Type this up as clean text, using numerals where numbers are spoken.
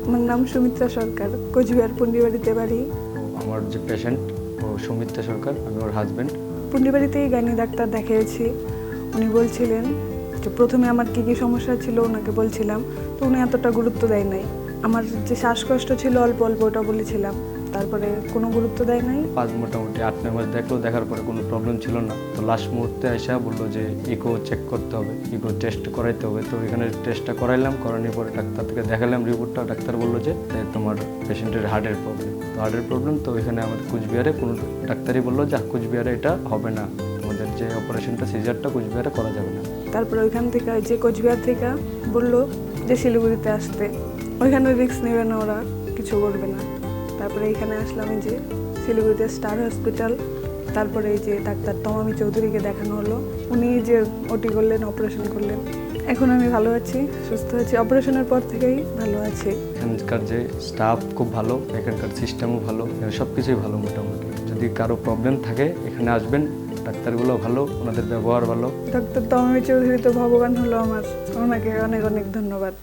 আমার নাম সুমিত্রা সরকার, কোচবিহার পুন্ডিবাড়িতে বাড়ি। আমার যে পেশেন্ট ও সুমিত্রা সরকার, আমি ওর হাজব্যান্ড। পুন্ডিবাড়িতেই গাইনি ডাক্তার দেখিয়েছি। উনি বলছিলেন যে প্রথমে আমার কী কী সমস্যা ছিল ওনাকে বলছিলাম, তো উনি এতটা গুরুত্ব দেয় নাই। আমার যে শ্বাসকষ্ট ছিল অল্প অল্প, ওটা বলেছিলাম, তারপরে কোনো গুরুত্ব দেয় নাই। মোটামুটি 8-9 মাস দেখলো, দেখার পরে কোনো প্রবলেম ছিল না। তো লাস্ট মুহূর্তে এসে বললো যে ইকো চেক করতে হবে, ইকো টেস্ট করাইতে হবে। তো এখানে টেস্টটা করাইলাম, করানোর পরে ডাক্তার থেকে দেখালাম রিপোর্টটা। ডাক্তার বললো যে তোমার পেশেন্টের হার্টের প্রবলেম। তো হার্টের প্রবলেম, তো এখানে আমাদের কুচবিহারে কোনো ডাক্তারই বললো যে কুচবিহারে এটা হবে না, আমাদের যে অপারেশনটা সিজারটা কুচবিহারে করা যাবে না। তারপরে ওইখান থেকে যে কোচবিহার থেকে বললো যে শিলিগুড়িতে আসতে, ওইখানে রিস্ক নেবে না, ওরা কিছু করবে না। তারপরে এইখানে আসলাম, এই যে শিলিগুড়িতে স্টার হসপিটাল। তারপরে এই যে ডাক্তার তমামি চৌধুরীকে দেখানো হলো, উনি যে ওটি করলেন, অপারেশন করলেন। এখন আমি ভালো আছি, সুস্থ আছি, অপারেশনের পর থেকেই ভালো আছি। এখানকার যে স্টাফ খুব ভালো, এখানকার সিস্টেমও ভালো, সব কিছুই ভালো মোটামুটি। যদি কারো প্রবলেম থাকে এখানে আসবেন, ডাক্তারগুলো ভালো, ওনাদের ব্যবহার ভালো। ডক্টর তমামি চৌধুরী তো ভগবান হলো আমার, ওনাকে অনেক অনেক ধন্যবাদ।